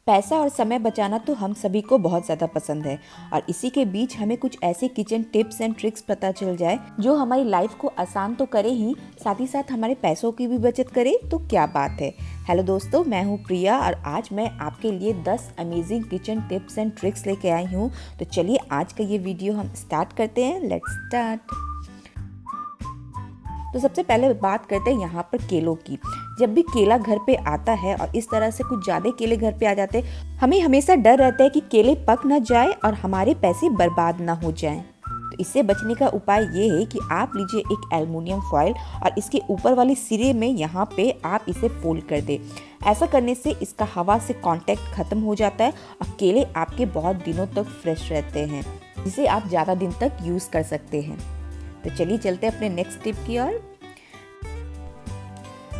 पैसा और समय बचाना तो हम सभी को बहुत ज़्यादा पसंद है और इसी के बीच हमें कुछ ऐसे किचन टिप्स एंड ट्रिक्स पता चल जाए जो हमारी लाइफ को आसान तो करे ही, साथ ही साथ हमारे पैसों की भी बचत करे, तो क्या बात है। हेलो दोस्तों, मैं हूँ प्रिया और आज मैं आपके लिए 10 amazing kitchen tips and tricks लेके आई हूँ। तो चलिए आज का ये वीडियो हम स्टार्ट करते हैं। Let's start. तो सबसे पहले बात करते हैं यहाँ पर केलों की। जब भी केला घर पे आता है और इस तरह से कुछ ज़्यादा केले घर पे आ जाते हैं, हमें हमेशा डर रहता है कि केले पक ना जाए और हमारे पैसे बर्बाद ना हो जाएं। तो इससे बचने का उपाय ये है कि आप लीजिए एक एल्युमिनियम फॉइल और इसके ऊपर वाले सिरे में यहाँ पे आप इसे फोल्ड कर दें। ऐसा करने से इसका हवा से कांटेक्ट खत्म हो जाता है और केले आपके बहुत दिनों तक फ्रेश रहते हैं, जिसे आप ज़्यादा दिन तक यूज़ कर सकते हैं। तो चलिए चलते हैं अपने नेक्स्ट टिप की ओर।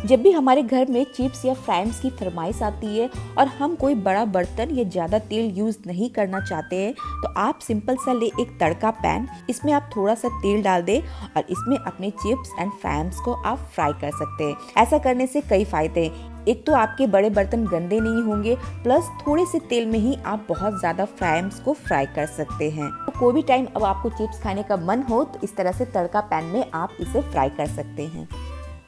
जब भी हमारे घर में चिप्स या फ्राइम्स की फरमाइश आती है और हम कोई बड़ा बर्तन या ज़्यादा तेल यूज़ नहीं करना चाहते हैं, तो आप सिंपल सा ले एक तड़का पैन, इसमें आप थोड़ा सा तेल डाल दें और इसमें अपने चिप्स एंड फ्राइम्स को आप फ्राई कर सकते हैं। ऐसा करने से कई फ़ायदे हैं। एक तो आपके बड़े बर्तन गंदे नहीं होंगे, प्लस थोड़े से तेल में ही आप बहुत ज़्यादा फ्राइम्स को फ्राई कर सकते हैं। तो कोई भी टाइम अब आपको चिप्स खाने का मन हो तो इस तरह से तड़का पैन में आप इसे फ्राई कर सकते हैं।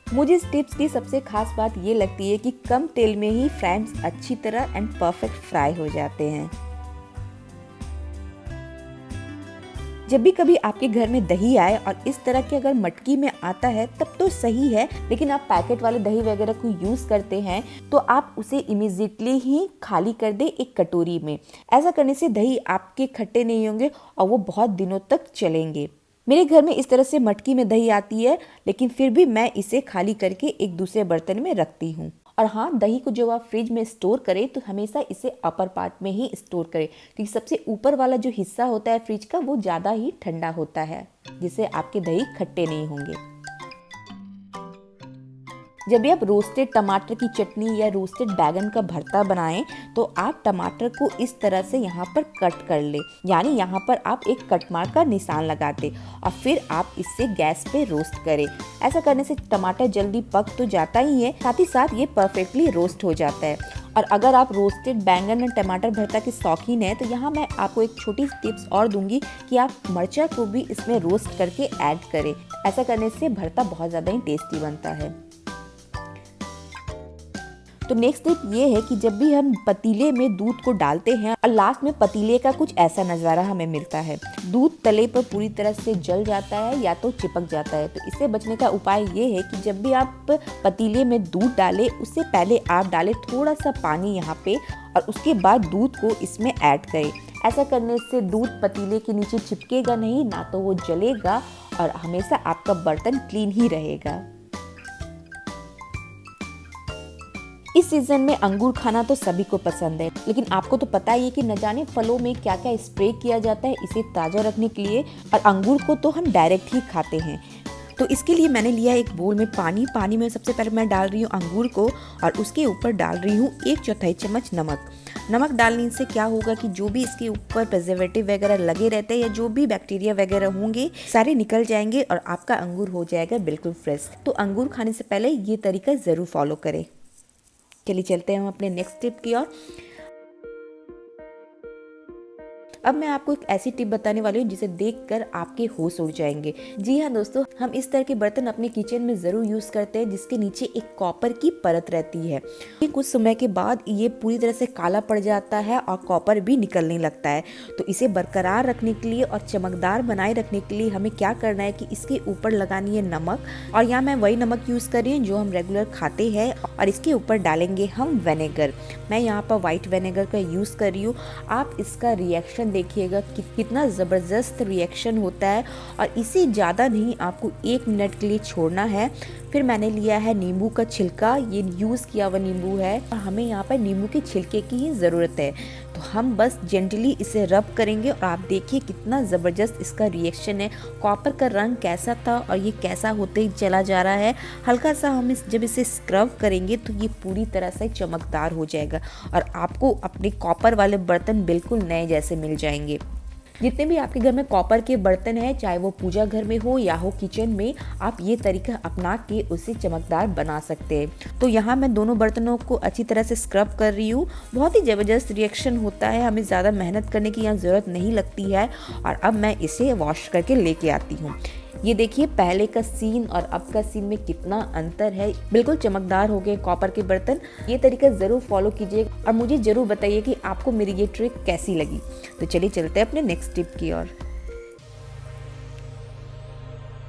मुझे इस टिप्स की सबसे खास बात ये लगती है कि कम तेल में ही फ्राइम्स अच्छी तरह एंड परफेक्ट फ्राई हो जाते हैं। जब भी कभी आपके घर में दही आए और इस तरह के अगर मटकी में आता है तब तो सही है, लेकिन आप पैकेट वाले दही वगैरह को यूज़ करते हैं तो आप उसे इमीडिएटली ही खाली कर दे एक कटोरी में। ऐसा करने से दही आपके खट्टे नहीं होंगे और वो बहुत दिनों तक चलेंगे। मेरे घर में इस तरह से मटकी में दही आती है, लेकिन फिर भी मैं इसे खाली करके एक दूसरे बर्तन में रखती हूँ। और हाँ, दही को जब आप फ्रिज में स्टोर करें तो हमेशा इसे अपर पार्ट में ही स्टोर करें, क्योंकि सबसे ऊपर वाला जो हिस्सा होता है फ्रिज का वो ज़्यादा ही ठंडा होता है, जिससे आपके दही खट्टे नहीं होंगे। जब भी आप रोस्टेड टमाटर की चटनी या रोस्टेड बैगन का भरता बनाएं तो आप टमाटर को इस तरह से यहाँ पर कट कर ले, यानी यहाँ पर आप एक कट मार्क का निशान लगा दें और फिर आप इससे गैस पे रोस्ट करें। ऐसा करने से टमाटर जल्दी पक तो जाता ही है, साथ ही साथ ये परफेक्टली रोस्ट हो जाता है। और अगर आप रोस्टेड बैंगन और टमाटर भरता के शौकीन हैं तो यहाँ मैं आपको एक छोटी टिप्स और दूंगी कि आप मिर्चा को भी इसमें रोस्ट करके ऐड करें। ऐसा करने से भरता बहुत ज़्यादा ही टेस्टी बनता है। तो नेक्स्ट टिप ये है कि जब भी हम पतीले में दूध को डालते हैं और लास्ट में पतीले का कुछ ऐसा नज़ारा हमें मिलता है, दूध तले पर पूरी तरह से जल जाता है या तो चिपक जाता है। तो इससे बचने का उपाय ये है कि जब भी आप पतीले में दूध डालें उससे पहले आप डालें थोड़ा सा पानी यहाँ पे और उसके बाद दूध को इसमें ऐड करें। ऐसा करने से दूध पतीले के नीचे चिपकेगा नहीं, ना तो वो जलेगा और हमेशा आपका बर्तन क्लीन ही रहेगा। इस सीजन में अंगूर खाना तो सभी को पसंद है, लेकिन आपको तो पता ही है कि न जाने फलों में क्या क्या स्प्रे किया जाता है इसे ताज़ा रखने के लिए, और अंगूर को तो हम डायरेक्ट ही खाते हैं। तो इसके लिए मैंने लिया एक बोल में पानी में सबसे पहले मैं डाल रही हूँ अंगूर को और उसके ऊपर डाल रही हूँ 1/4 चम्मच नमक डालने से क्या होगा कि जो भी इसके ऊपर प्रिजर्वेटिव वगैरह लगे रहते हैं या जो भी बैक्टीरिया वगैरह होंगे सारे निकल जाएंगे और आपका अंगूर हो जाएगा बिल्कुल फ्रेश। तो अंगूर खाने से पहले ये तरीका ज़रूर फॉलो करें। चलिए चलते हैं हम अपने नेक्स्ट टिप की ओर। अब मैं आपको एक ऐसी टिप बताने वाली हूँ जिसे देखकर आपके होश उड़ जाएंगे। जी हाँ दोस्तों, हम इस तरह के बर्तन अपने किचन में ज़रूर यूज़ करते हैं जिसके नीचे एक कॉपर की परत रहती है। कुछ समय के बाद ये पूरी तरह से काला पड़ जाता है और कॉपर भी निकलने लगता है। तो इसे बरकरार रखने के लिए और चमकदार बनाए रखने के लिए हमें क्या करना है कि इसके ऊपर लगानी है नमक, और यहाँ मैं वही नमक यूज़ कर रही हूँ जो हम रेगुलर खाते हैं, और इसके ऊपर डालेंगे हम विनेगर। मैं यहाँ पर वाइट विनेगर का यूज़ कर रही हूँ। आप इसका रिएक्शन देखिएगा कि कितना ज़बरदस्त रिएक्शन होता है, और इसे ज़्यादा नहीं, आपको 1 मिनट के लिए छोड़ना है। फिर मैंने लिया है नींबू का छिलका, ये यूज़ किया हुआ नींबू है और हमें यहाँ पर नींबू के छिलके की ही ज़रूरत है। तो हम बस जेंटली इसे रब करेंगे और आप देखिए कितना ज़बरदस्त इसका रिएक्शन है। कॉपर का रंग कैसा था और ये कैसा होते चला जा रहा है। हल्का सा हम जब इसे स्क्रब करेंगे तो ये पूरी तरह से चमकदार हो जाएगा और आपको अपने कॉपर वाले बर्तन बिल्कुल नए जैसे मिल जाएंगे। जितने भी आपके घर में कॉपर के बर्तन हैं, चाहे वो पूजा घर में हो या हो किचन में, आप ये तरीका अपना के उसे चमकदार बना सकते हैं। तो यहाँ मैं दोनों बर्तनों को अच्छी तरह से स्क्रब कर रही हूँ। बहुत ही ज़बरदस्त रिएक्शन होता है, हमें ज़्यादा मेहनत करने की यहाँ ज़रूरत नहीं लगती है। और अब मैं इसे वॉश करके लेके आती हूँ। ये देखिए पहले का सीन और अब का सीन में कितना अंतर है, बिल्कुल चमकदार हो गए कॉपर के बर्तन। ये तरीका ज़रूर फॉलो कीजिए और मुझे ज़रूर बताइए कि आपको मेरी ये ट्रिक कैसी लगी। तो चलिए चलते हैं अपने नेक्स्ट टिप की ओर।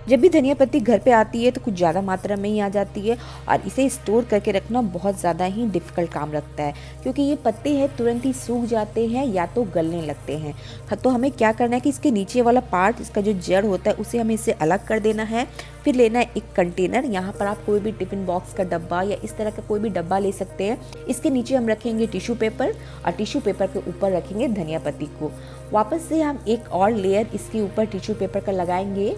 जब भी धनिया पत्ती घर पे आती है तो कुछ ज़्यादा मात्रा में ही आ जाती है और इसे स्टोर करके रखना बहुत ज़्यादा ही डिफ़िकल्ट काम रखता है, क्योंकि ये पत्ते हैं तुरंत ही सूख जाते हैं या तो गलने लगते हैं। तो हमें क्या करना है कि इसके नीचे वाला पार्ट, इसका जो जड़ होता है, उसे हमें इससे अलग कर देना है। फिर लेना है एक कंटेनर। यहाँ पर आप कोई भी टिफ़िन बॉक्स का डब्बा या इस तरह का कोई भी डब्बा ले सकते हैं। इसके नीचे हम रखेंगे टिश्यू पेपर और टिश्यू पेपर के ऊपर रखेंगे धनिया पत्ती को। वापस से हम एक और लेयर इसके ऊपर टिश्यू पेपर का लगाएंगे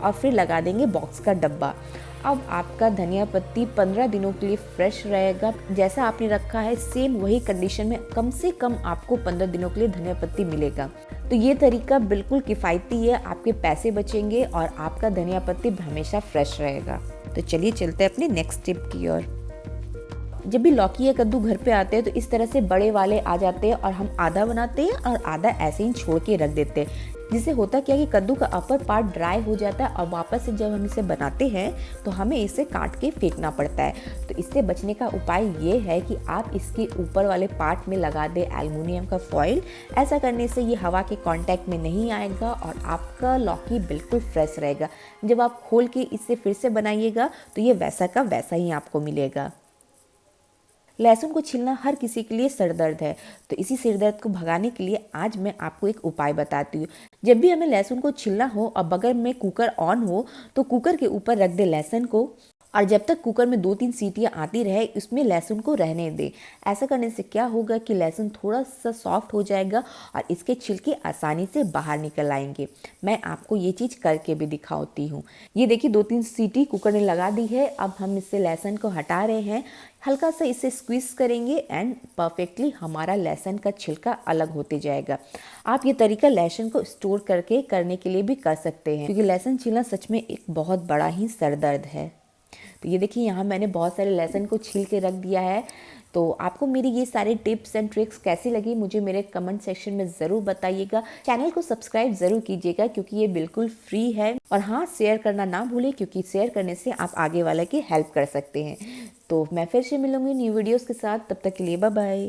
और फिर लगा देंगे बॉक्स का डब्बा। अब आपका धनिया पत्ती 15 दिनों के लिए फ्रेश रहेगा। जैसा आपने रखा है सेम वही कंडीशन में कम से कम आपको 15 दिनों के लिए धनिया पत्ती मिलेगा। तो ये तरीका बिल्कुल किफ़ायती है, आपके पैसे बचेंगे और आपका धनिया पत्ती हमेशा फ्रेश रहेगा। तो चलिए चलते हैं अपने नेक्स्ट टिप की ओर। जब भी लौकी या कद्दू घर पे आते हैं तो इस तरह से बड़े वाले आ जाते हैं और हम आधा बनाते हैं और आधा ऐसे ही छोड़ के रख देते हैं। जिससे होता क्या है कि कद्दू का अपर पार्ट ड्राई हो जाता है और वापस से जब हम इसे बनाते हैं तो हमें इसे काट के फेंकना पड़ता है। तो इससे बचने का उपाय ये है कि आप इसके ऊपर वाले पार्ट में लगा दें एल्युमिनियम का फॉइल। ऐसा करने से ये हवा के कांटेक्ट में नहीं आएगा और आपका लौकी बिल्कुल फ्रेश रहेगा। जब आप खोल के इसे फिर से बनाइएगा तो ये वैसा का वैसा ही आपको मिलेगा। लहसुन को छीलना हर किसी के लिए सरदर्द है, तो इसी सिरदर्द को भगाने के लिए आज मैं आपको एक उपाय बताती हूँ। जब भी हमें लहसुन को छीलना हो और बगल में कुकर ऑन हो तो कुकर के ऊपर रख दे लहसुन को और जब तक कुकर में 2-3 सीटियाँ आती रहे उसमें लहसुन को रहने दें। ऐसा करने से क्या होगा कि लहसुन थोड़ा सा सॉफ्ट हो जाएगा और इसके छिलके आसानी से बाहर निकल आएंगे। मैं आपको ये चीज़ करके भी दिखाती हूँ। ये देखिए 2-3 सीटी कुकर ने लगा दी है। अब हम इससे लहसुन को हटा रहे हैं, हल्का सा इसे स्क्वीज करेंगे एंड परफेक्टली हमारा लहसुन का छिलका अलग होते जाएगा। आप ये तरीका लहसुन को स्टोर करके करने के लिए भी कर सकते हैं, क्योंकि लहसुन छीलना सच में एक बहुत बड़ा ही सरदर्द है। तो ये देखिए यहाँ मैंने बहुत सारे लहसुन को छील के रख दिया है। तो आपको मेरी ये सारे टिप्स एंड ट्रिक्स कैसी लगी मुझे मेरे कमेंट सेक्शन में ज़रूर बताइएगा। चैनल को सब्सक्राइब ज़रूर कीजिएगा क्योंकि ये बिल्कुल फ्री है। और हाँ, शेयर करना ना भूलें क्योंकि शेयर करने से आप आगे वाले की हेल्प कर सकते हैं। तो मैं फिर से मिलूंगी न्यू वीडियोज़ के साथ, तब तक के लिए बाय बाय।